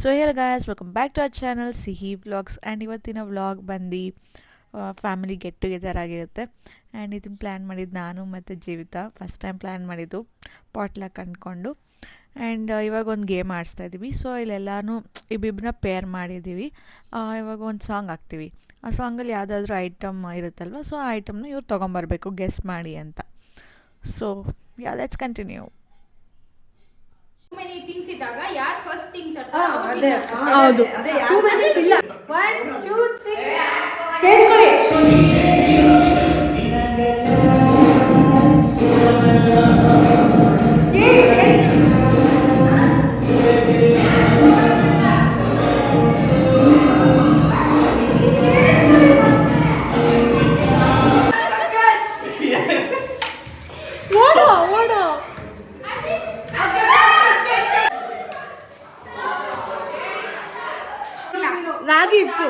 So here guys, welcome back to our channel Sihi vlogs. And ಇವತ್ತಿನ vlog ಬಂದು family get together ಆಗಿರುತ್ತೆ. And ಇದನ್ನು plan ಮಾಡಿದ್ದು ನಾನು ಮತ್ತು ಜೀವಿತಾ. ಫಸ್ಟ್ ಟೈಮ್ ಪ್ಲ್ಯಾನ್ ಮಾಡಿದ್ದು ಪಾಟ್ಲಕ್ ಅಂದ್ಕೊಂಡು. ಆ್ಯಂಡ್ ಇವಾಗ ಒಂದು ಗೇಮ್ ಆಡಿಸ್ತಾ ಇದ್ದೀವಿ. ಸೊ ಇಲ್ಲೆಲ್ಲನೂ ಇಬ್ಬಿಬ್ಬರನ್ನ ಪೇರ್ ಮಾಡಿದ್ದೀವಿ. ಇವಾಗ ಒಂದು ಸಾಂಗ್ ಹಾಕ್ತೀವಿ. ಆ ಸಾಂಗಲ್ಲಿ ಯಾವುದಾದ್ರೂ ಐಟಮ್ ಇರುತ್ತಲ್ವ, ಸೊ ಆ ಐಟಮ್ನ ಇವ್ರು ತೊಗೊಂಬರ್ಬೇಕು, ಗೆಸ್ ಮಾಡಿ ಅಂತ. So let's continue. many things ಇದ್ದಾಗ ಯಾರು ಫಸ್ಟ್ ಥಿಂಗ್ ತರ್ತಾರೆ ಅದೇ ಹೌದು. ಅದೇ ಟೂ ಮಿನಿಟ್ಸ್ ಇಲ್ಲ 1 2 3 ಕೇಳಿಸ್ಕೊಳ್ಳಿ. ರಾಗಿ ಇತ್ತು,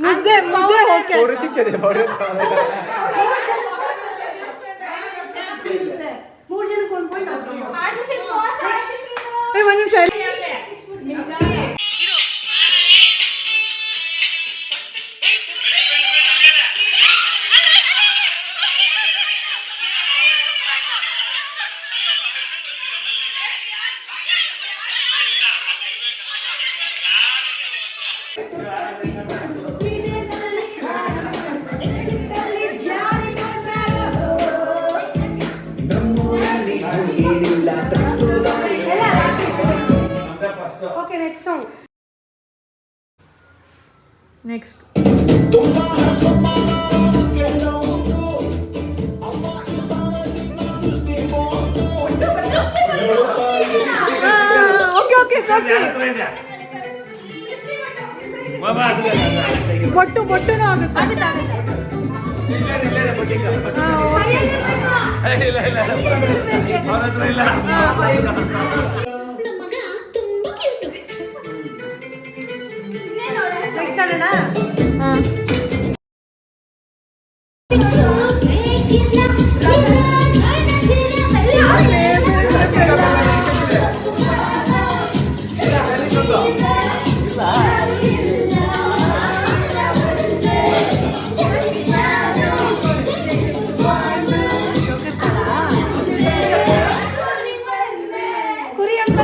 ಮುದ್ದೆ ಮುದ್ದೆ ಓಕೆ. ಮೂರು ಜನಕ್ಕೆ ಒಂದು ಪಾಯಿಂಟ್. ಒಂದು ನಿಮಿಷ. Okay, next song. Next okay okay ಬೊಟ್ಟು ಬೊಟ್ಟುನೂ ಆಗುತ್ತೆ. ನೆಕ್ಸ್ಟ್ ಅಣ್ಣ. ಹಾಂ ಕುರಿ ಅಂತ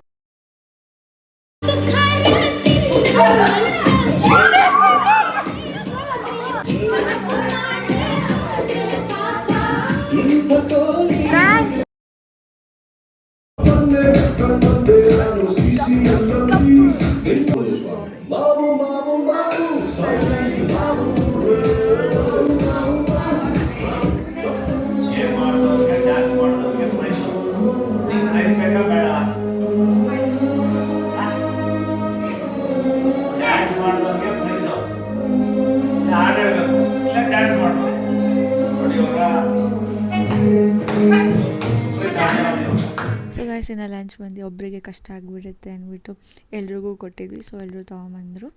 ಸೊ ಗೈಸ್, ಇನ್ನು ಲಂಚ್ ಬಂದು ಒಬ್ಬರಿಗೆ ಕಷ್ಟ ಆಗಿಬಿಡುತ್ತೆ ಅಂದ್ಬಿಟ್ಟು ಎಲ್ರಿಗೂ ಕೊಟ್ಟಿದ್ವಿ. ಸೊ ಎಲ್ಲರೂ ತೊಗೊಂಬಂದರು.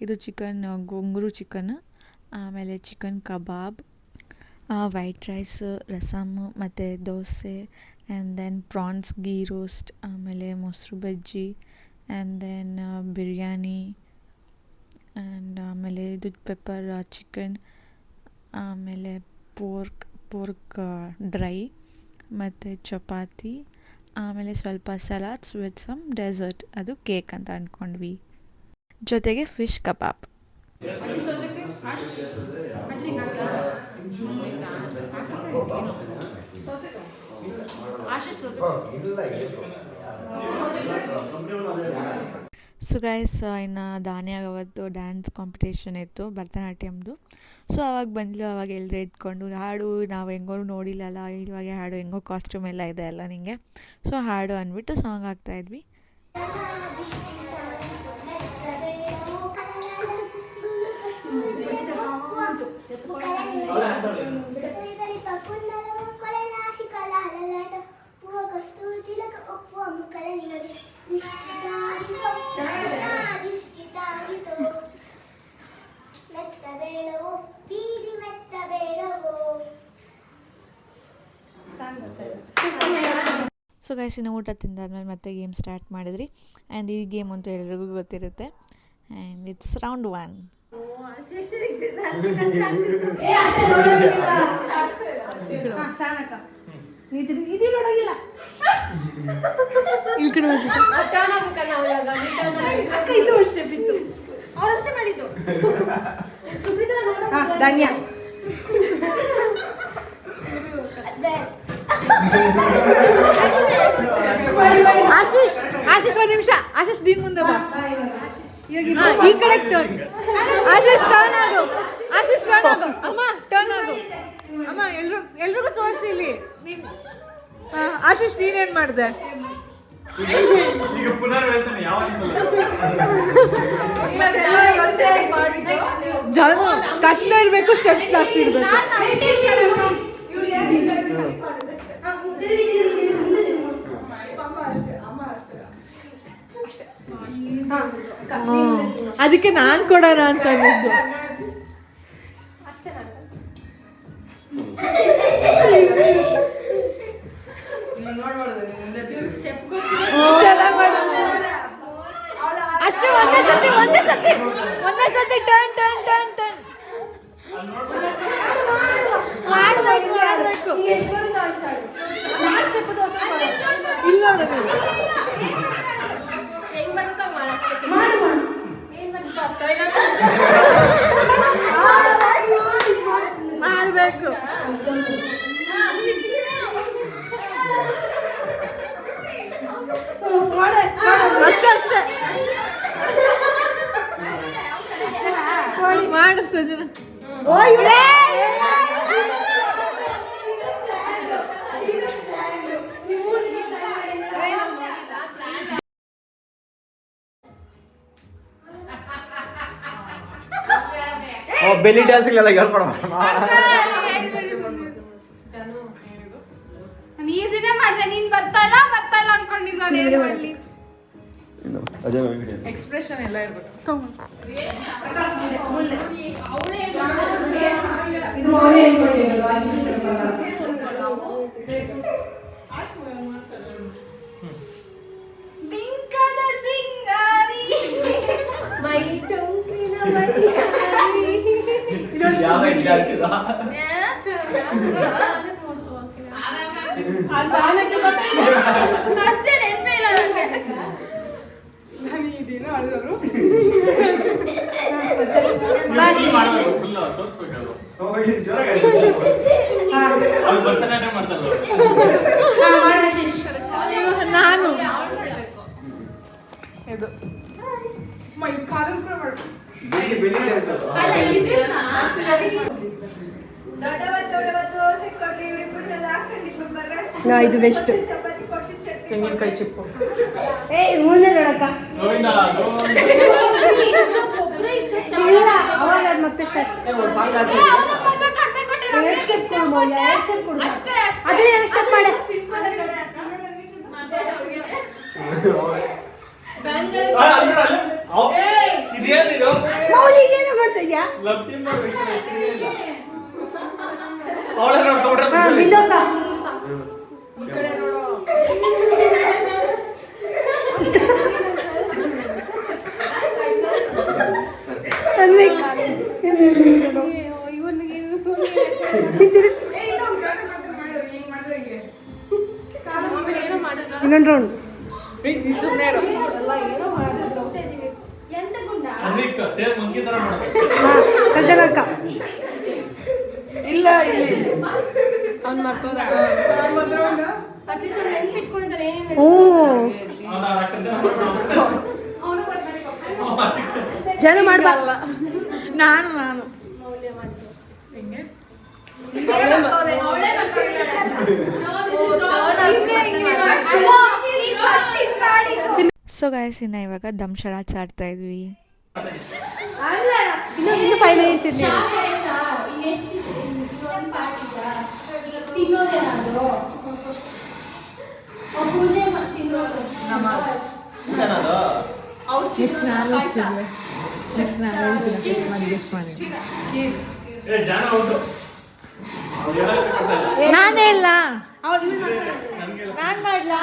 ಇದು ಚಿಕನ್ ಗೊಂಗೂರು ಚಿಕನ್, ಆಮೇಲೆ chicken kebab, white rice, rasam ಮತ್ತು dosa, and then prawns ghee roast, ಆಮೇಲೆ ಮೊಸರು ಬಜ್ಜಿ, ಆ್ಯಂಡ್ ದೆನ್ ಬಿರಿಯಾನಿ, ಆ್ಯಂಡ್ ಆಮೇಲೆ ಇದು ಪೆಪ್ಪರ್ ಚಿಕನ್, ಆಮೇಲೆ ಪೋರ್ಕ್ ಡ್ರೈ ಮತ್ತು ಚಪಾತಿ, ಆಮೇಲೆ ಸ್ವಲ್ಪ ಸಲಾಡ್ಸ್ ವಿತ್ ಸಮ್ ಡೆಸರ್ಟ್, ಅದು ಕೇಕ್ ಅಂತ ಅಂದ್ಕೊಂಡ್ವಿ. ಜೊತೆಗೆ ಫಿಶ್ ಕಬಾಬ್. ಸೊ ಗೈಸ್, ಇನ್ನು ದಾನ್ಯಾಗ ಅವತ್ತು ಡ್ಯಾನ್ಸ್ ಕಾಂಪಿಟೇಷನ್ ಇತ್ತು, ಭರತನಾಟ್ಯಮ್ದು. ಸೊ ಅವಾಗ ಬಂದ್ಲು. ಅವಾಗ ಎಲ್ಲರೂ ಇಟ್ಕೊಂಡು ಹಾಡು, ನಾವು ಹೆಂಗೋ ನೋಡಿಲ್ಲಲ್ಲ, ಇವಾಗ ಹಾಡು ಹೆಂಗೋ ಕಾಸ್ಟ್ಯೂಮ್ ಎಲ್ಲ ಇದೆ ಅಲ್ಲ ನಿಂಗೆ, ಸೊ ಹಾಡು ಅಂದ್ಬಿಟ್ಟು ಸಾಂಗ್ ಹಾಕ್ತಾಯಿದ್ವಿ. ಸೊ ಗೈಸ್ ಇನ್ನು ಊಟ ತಿಂದಾದ್ಮೇಲೆ ಮತ್ತೆ ಗೇಮ್ ಸ್ಟಾರ್ಟ್ ಮಾಡಿದ್ರಿ. ಆ್ಯಂಡ್ ಈ ಗೇಮ್ ಅಂತೂ ಎಲ್ರಿಗೂ ಗೊತ್ತಿರುತ್ತೆ. And it's round 1. ಅವರಷ್ಟೇ ಮಾಡಿದ್ದು. ಧನ್ಯ ಆಶೀಶ್ ಒಂದು ನಿಮಿಷ. ಆಶೀಶ್ ನೀನ್ ಮುಂದೆ ಬಾ. ಈ ಕಡೆ ಟರ್ನ್. ಆಶೀಶ್ ಟರ್ನ್ ಆಗು. ಆಶೀಶ್ ಟರ್ನ್ ಆಗು. ಅಮ್ಮ ಟರ್ನ್ ಆಗು. ಅಮ್ಮ ಎಲ್ರಿಗೂ ತೋರಿಸಿ ಇಲ್ಲಿ. ಆಶೀಶ್ ನೀನೇನ್ ಮಾಡಿದೆ? ಈಗ ಪುನರ್ ಹೇಳ್ತಾನೆ ಯಾವ ಜಾನು ಕಷ್ಟ ಇರಬೇಕು, ಸ್ಟೆಪ್ಸ್ ಜಾಸ್ತಿ ಇರಬೇಕು. ಅದಕ್ಕೆ ನಾನ್ ಕೊಡೋಣ ಅಂತ ಅಂದಿದ್ದು. ಅಷ್ಟೇ ಒಂದೇ ಸತಿ ಟರ್ನ್ ಮಾಡ್ಬೇಕು. ಇಲ್ಲ ಮಾಡ್ಬೇಕು. ಅಷ್ಟೇ ಮಾಡು ಸಜನ. ಬೆಲಿ ಡ್ಯಾನ್ಸ್ಗಳೆಲ್ಲ ಹೇಳ್ಕೊಡ. ಈಸಿನೇ ಮಾಡಿದೆ. ನೀನ್ ಬರ್ತಾ ಇಲ್ಲ ಅನ್ಕೊಂಡಿದ್ದು ನಾನು ಏನು ಮಾಡಲಿ. ಎಕ್ಸ್ಪ್ರೆಷನ್ ಎಲ್ಲ ಇರ್ಬೇಕು. ಬಿಂಕದ ಸಿಂಗಾರಿ ಮೈ ಟೊಂಕಿನ ಅಷ್ಟೇ ನೆನ್ಪೇ ಇಲ್ಲ ನಾನು ಇದು ಬೆಸ್ಟ್. ತೆಂಗಿನಕಾಯಿ ಚಿಪ್ಪು ಮುಂದೆ ನೋಡಕ್ಕ. ಅವಾಗ ಮತ್ತೆ ಸ್ಟಾರ್ಟ್. ಅದೇ ಸ್ಟಾರ್ಟ್ ಮಾಡಿ. ಮೌಲಿಗೇನು ಮಾಡ್ತಾ ಇದ್ಯಾ? ಬಿಂದೋಕ ಇನ್ನೊಂದು ರೌಂಡ್. ಸಜ್ಜನಕ್ಕ ಇಲ್ಲ ಅವ್ನು ಮಾಡ್ಕೊಂಡ. ಜನ ಮಾಡಬಲ್ಲ. ನಾನು ಸೊ ಗೈಸ್ ಇನ್ನು ಇವಾಗ ದಮ್ ಶರಾಟ್ಸ್ ಆಡ್ತಾ ಇದ್ವಿ. ಇನ್ನು 5 minutes ಇದೆ. ನಾನೇ ಇಲ್ಲ. ನಾನು ಮಾಡ್ಲಾ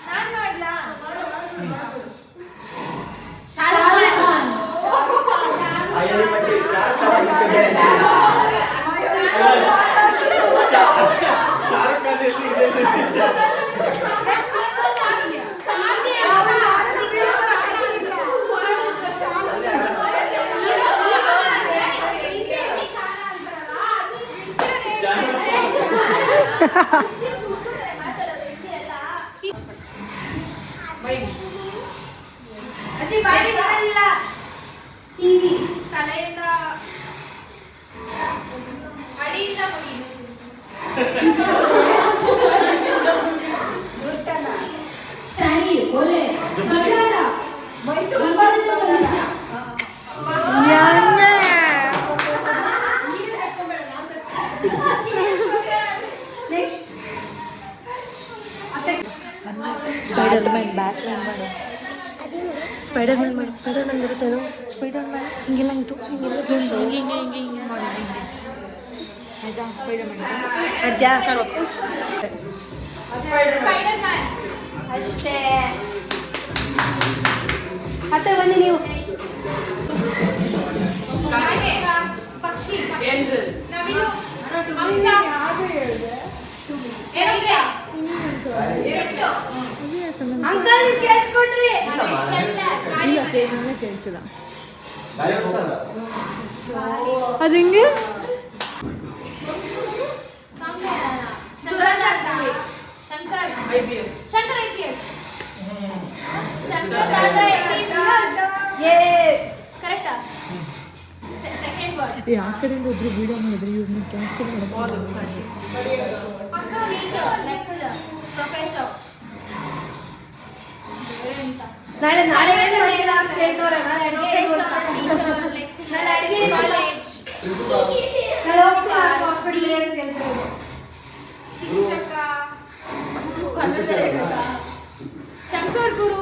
ನಾನು ಮಾಡ್ಲಾ ಆಯಲಿ ಮಚ್ಚಿ ಶಾರುಖ್ ಖಾನ್ ಎಲ್ಲಿ ಇದೆ ತಲೆಯಿಂದ ಅಡಿಯಿಂದ ಸ್ಯಾರಿ ಓಲೆ ಬಂಗಾರ ಬಂಗಾರದ ಸೊಂಟ ಸ್ಪೈಡರ್ಮ್ಯಾನ್ ಬ್ಯಾಟ್ಮ್ಯಾನ್ ಮಾಡು ಸ್ಪೈಡರ್ಮ್ಯಾನ್ ಮಾಡು ಸ್ಪೈಡರ್ಮ್ಯಾನ್ ಬರುತ್ತೇನೋ ಸ್ಪೈಡರ್ಮ್ಯಾನ್ ಹಿಂಗೆಲ್ಲ ಹಿಂಗೆ ತೋರಿಸು ಹಿಂಗೆಲ್ಲ ತೋರಿಸು ಹಿಂಗೆ ಹಿಂಗೆ ಹಿಂಗೆ ಹಿಂಗೆ ಮಾಡಿ ಹಿಂಗೆ ಆಯ್ತಾ ಸ್ಪೈಡರ್ಮ್ಯಾನ್ ಅಡ್ಯಾ ಚಲೋ ಸ್ಪೈಡರ್ಮ್ಯಾನ್ ಅಷ್ಟೇ ಮತ್ತೆ ಬನ್ನಿ ನೀವು ಪಕ್ಷಿ ನವಿಲು ಹಂಸ ಏರೋಪ್ಲೇನ್ ಜೆಟ್ಟು ಅಂಕಲ್ ಕೇಳಿಸ್ಕೊಟ್ರಿ ಕೇಳಿಸಿಲ್ಲ ಗಾಳಿ ಅದು ಹಿಂಗೆ ಶಂಕರ್ IPS ಶಂಕರ್ ದಾದ ಕರೆಕ್ಟಾ ಸೆಕೆಂಡ್ ವರ್ಡ್ ಆ ಕಡೆಯಿಂದ ಒಬ್ರು ವಿಡಿಯೋ ಮಾಡಿದ್ರೆ ಇವ್ರನ್ನ ಕ್ಯಾಪ್ಚರ್ ಮಾಡೋದು ಪಕ್ಕ ಟೀಚರ್ ಲೆಕ್ಚರರ್ ಪ್ರೊಫೆಸರ್ ನಾಳೆ ನಾಳೆ ಏನು ಮಾಡ್ತೀರಾ ಅಂತ ಕೇಳ್ತವ್ರೆ ನಾಳೆ ಅಡುಗೆ ನಾಳೆ ಅಡಿಗೆ ಕಾಲೇಜ್ ನಾಳೆ ಹೋಗ್ತಾ ಹಾಸ್ಪಿಟಲ್ ಏನು ಕೆಲಸ ಇದೆ ಶಿಕ್ಷಕ ಶಂಕರ್ ಗುರು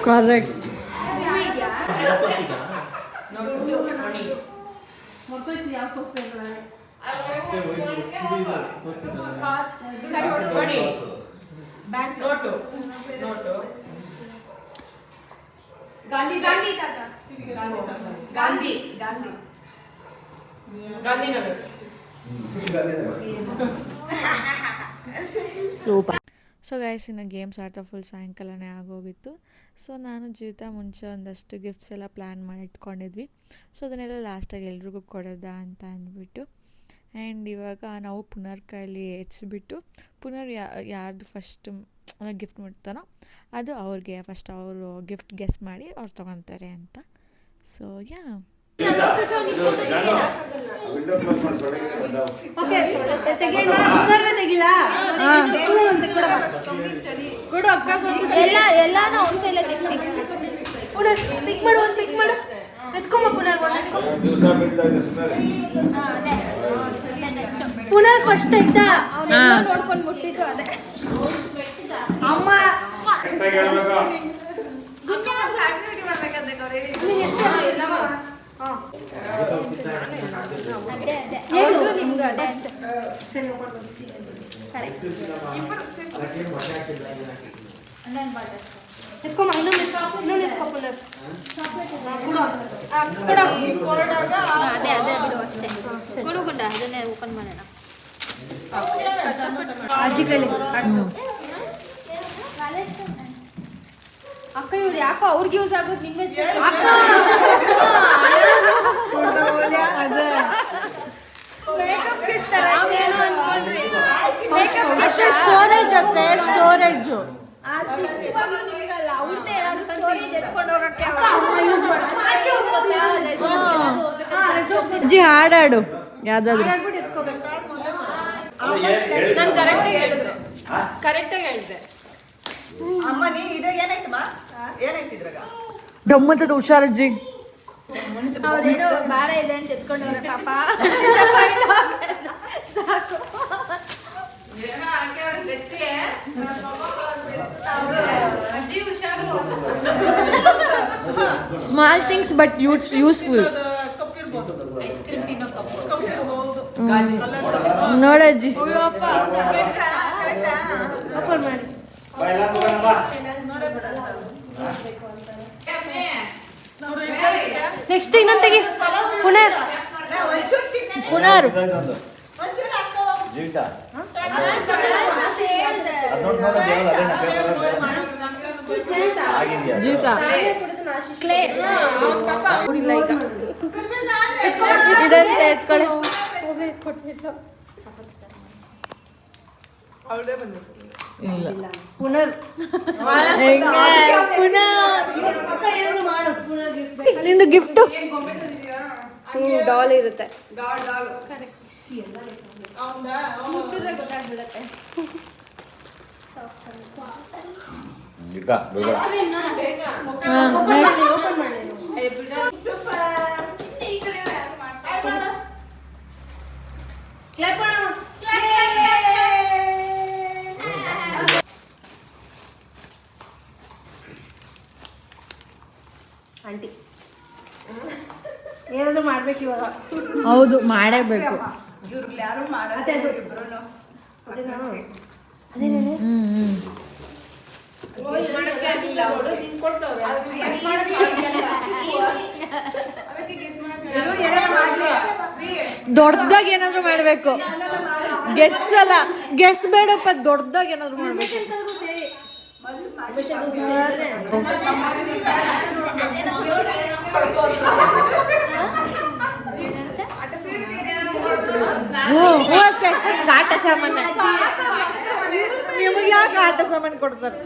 ಕರೆಕ್ಟ್ ಇದೆಯಾ ಮಕ್ಕಳು ಯಾವ ಹೋಗ್ತಾರೆ ಬ್ಯಾಂಕ್ ನೋಟು ಗಾಂಧಿ ಗಾಂಧಿ ತಾತ Gandhi Gandhi Gandhinagar super. So guys ಇನ್ನು ಗೇಮ್ಸ್ ಆಡ್ತಾ ಫುಲ್ ಸಾಯಂಕಾಲನೇ ಆಗೋಗಿತ್ತು. ಸೊ ನಾನು ಜೀವಿತ ಮುಂಚೆ ಒಂದಷ್ಟು ಗಿಫ್ಟ್ಸ್ ಎಲ್ಲ ಪ್ಲ್ಯಾನ್ ಮಾಡಿ ಇಟ್ಕೊಂಡಿದ್ವಿ. ಸೊ ಅದನ್ನೆಲ್ಲ ಲಾಸ್ಟಾಗಿ ಎಲ್ರಿಗೂ ಕೊಡೋದಾ ಅಂತ ಅಂದ್ಬಿಟ್ಟು ಆ್ಯಂಡ್ ಇವಾಗ ನಾವು ಪುನರ್ ಕೈಲಿ ಹೆಚ್ಚಿಬಿಟ್ಟು ಪುನರ್ ಯಾರ್ದು ಫಸ್ಟ್ ಗಿಫ್ಟ್ ಮುಟ್ತಾನೋ ಅದು ಅವ್ರಿಗೆ ಫಸ್ಟ್ ಅವರು ಗಿಫ್ಟ್ ಗೆಸ್ ಮಾಡಿ ಅವ್ರು ತೊಗೊತಾರೆ ಅಂತ. ಸೊ ಯಾ ಓಕೆ ತೆಗಿಲ್ಲ ಪುನರ್ವೇ ತೆಗಿಲ್ಲ ಕೊಡು ಅಕ್ಕಗೊಂದು ಎಲ್ಲಾನು ಅವನ ಕೈಲೇ ತೆಗ್ಸಿ ಪುನರ್ ಪಿಕ್ ಮಾಡು ಒಂದು ಪಿಕ್ ಮಾಡು ಎತ್ಕೊಂಬ ಪುನರ್ ಒಂದು ಎತ್ಕೊಂಬ ಪುನರ್ ಫಸ್ಟ್ ಆಯ್ತಾ ಅವನೆಲ್ಲ ನೋಡ್ಕೊಂಡು ಮುಟ್ಟಿದ್ದು ಅದೇ ಅಮ್ಮ ಅದೇ ಅವ್ರದ್ದು ನಿಮ್ದು ಅದೇ ಅಂತ ಕರೆಕ್ಟ್ ಎತ್ಕೊಂಬ ಇನ್ನೊಂದು ಎತ್ಕೊ ಪುನರ್ ಅದೇ ಅದೇ ಬಿಡು ಅಷ್ಟೇ ಕೊಡು ಗುಂಡ ಅದನ್ನೇ ಓಪನ್ ಮಾಡೋಣ ಅಜ್ಜಿ ಕೈಲಿ ಆಡ್ಸು ಅಕ್ಕ ಇವ್ರು ಯಾಕೋ ಅವ್ರಿಗೆ ಯೂಸ್ ಆಗೋದು ನಿಮ್ಮ ಮೇಕಪ್ ಕಿಟ್ ತರ ಏನು ಅನ್ಕೊಂಡ್ರಿ ಮೇಕಪ್ ಕಿಟ್ ಸ್ಟೋರೇಜ್ ಅತ್ತೆ ಸ್ಟೋರೇಜು ನಿಮಗಲ್ಲ ಅವ್ರದ್ದೇ ಏನಾದ್ರು ಸ್ಟೋರೇಜ್ ಎತ್ಕೊಂಡು ಹೋಗಕ್ಕೆ ಅಜ್ಜಿ ಹಾಡಾಡು ಯಾವ್ದಾದ್ರು. ನಾನು ಕರೆಕ್ಟಾಗಿ ಹೇಳಿದೆ ಅಮ್ಮ ನೀ ಇದ್ರಾಗ ಏನಾಯ್ತಮ್ಮ ಏನಾಯ್ತು ಇದ್ರಾಗ ಡಮ್ಮಂತದ ಹುಷಾರಜ್ಜಿ. ಅವ್ರೇನೋ ಭಾರ ಇದೆ ಅಂತ ಎತ್ಕೊಂಡವ್ರೆ ಪಾಪ ಸಾಕು ಅಜ್ಜಿ ಹುಷಾರು small things but useful. Ice cream ತಿನ್ನೋ ಕಪ್ಪು ನೋಡಜ್ಜಿ ಬಾ ಎಲ್ಲ ತಗೋಣ ಬಾ. ನೆಕ್ಸ್ಟ್ ಇನ್ನೊಂದು ತೆಗಿ ಪುನರ್ ಪುನರ್ ಇದೊಂದು. ಜೀವಿತ ಅದೊಂದು ನೋಡು ಬೇಡ, ಅದೇನ ಪೇಪರ್ ಆಗಿದೆಯಾ? ಜೀವಿತ ಕುಡಿಲ್ಲ ಈಗ ಇದರಲ್ಲಿ ಎತ್ಕೊಳ್ಳಿ ಇಲ್ಲ ಪುನರ್ ನಿಂದು ಗಿಫ್ಟು ಡಾಲ್ ಇರುತ್ತೆ ಈಗ ಬೇಗ. ಆಂಟಿ ಏನಾದ್ರು ಮಾಡ್ಬೇಕು ಇವಾಗ ಹೌದು ಮಾಡೇಬೇಕು ದೊಡ್ಡದಾಗ ಏನಾದ್ರು ಮಾಡ್ಬೇಕು ಗೆಸ್ ಅಲ್ಲ ಗೆಸ್ ಬೇಡಪ್ಪ ದೊಡ್ಡದಾಗ ಏನಾದ್ರು ಮಾಡ್ಬೇಕು ಮತ್ತೆ ಆಟ ಸಾಮಾನು ನಿಮಗೆ ಯಾಕೆ ಆಟ ಸಾಮಾನು ಕೊಡ್ತಾರೆ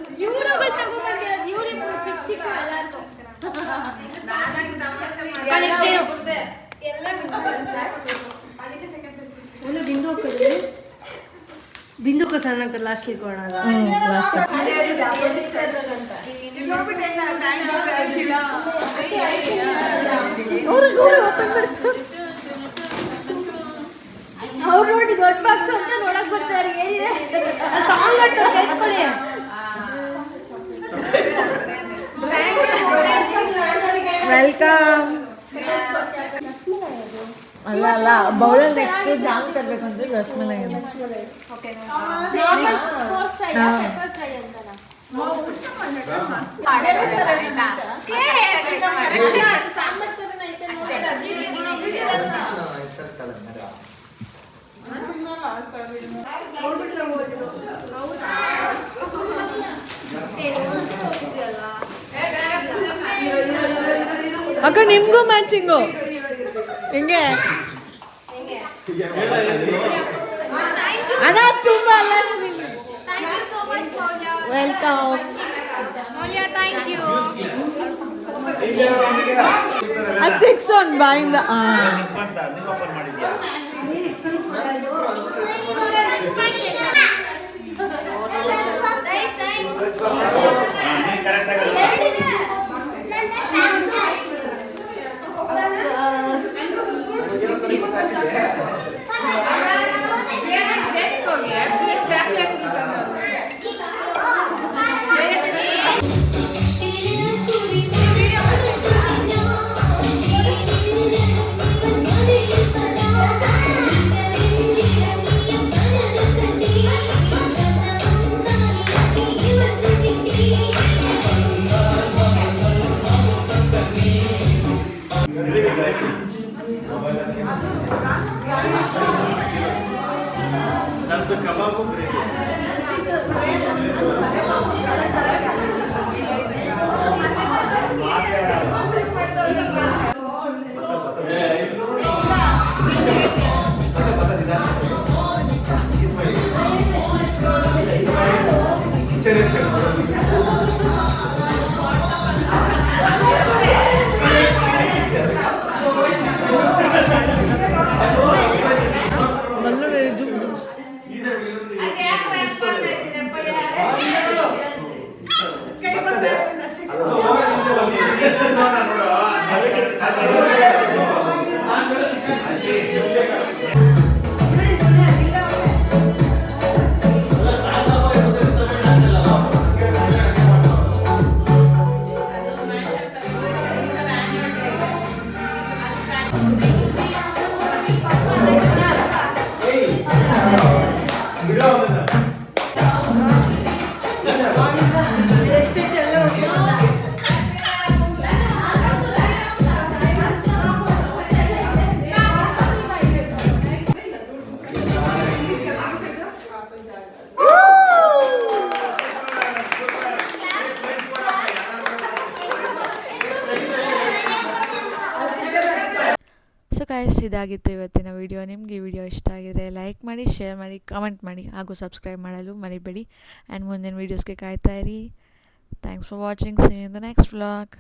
बिंदु को सर कर लास्ट लिख ಅವ್ರು ನೋಡಿ ದೊಡ್ಡ ಬಾಕ್ಸ್ ಅಂತ ನೋಡಕ್ ಬರ್ತಾರೆ ಏನಿದೆ ಸಾಂಗ್ ಆಡ್ತಾರೆ ಕೇಳಿಸ್ಕೊಳ್ಳಿ ವೆಲ್ಕಮ್ ಅಲ್ಲ ಅಲ್ಲ ಬೌಲಲ್ಲಿ ನೆಕ್ಸ್ಟ್ ಜಾಮ್ ತರಬೇಕು ಅಂತ rasmalai normal fork fry pepper fry ಅಂತನಾ ಸಾಂಬಾರ್ ತರನ ಐತೆ ಅಕ್ಕ ನಿಮ್ಗೂ ಮ್ಯಾಚಿಂಗು ಹಿಂಗೆ ಅಣ್ಣ ತುಂಬಾ ಅಲ್ಲ ಥ್ಯಾಂಕ್ ಯು ಸೋ ಮಚ್ ಮೌಲ್ಯ ವೆಲ್ಕಮ್ ಮೌಲ್ಯ ಥ್ಯಾಂಕ್ ಯು ಅದು ತೆಗ್ಸು ಒಂದು ಬಾಯಿಂದ ನೀವು ಓಪನ್ ಮಾಡಿದ್ಯಾ? ನೈಸ್ ನೈಸ್ ನೀನು ಕರೆಕ್ಟಾಗಿ ನಂದು ಕಬಾಬು ಸೊ ಗಾಯ್ಸ್, ಇದಾಗಿತ್ತು ಇವತ್ತಿನ ವಿಡಿಯೋ. ನಿಮಗೆ ಈ ವಿಡಿಯೋ ಇಷ್ಟ ಆಗಿದ್ರೆ ಲೈಕ್ ಮಾಡಿ, ಶೇರ್ ಮಾಡಿ, ಕಮೆಂಟ್ ಮಾಡಿ ಹಾಗೂ ಸಬ್ಸ್ಕ್ರೈಬ್ ಮಾಡಲು ಮರಿಬೇಡಿ. ಆ್ಯಂಡ್ ಮುಂದಿನ ವೀಡಿಯೋಸ್ಗೆ ಕಾಯ್ತಾ ಇರಿ. Thanks for watching. See you in the next vlog.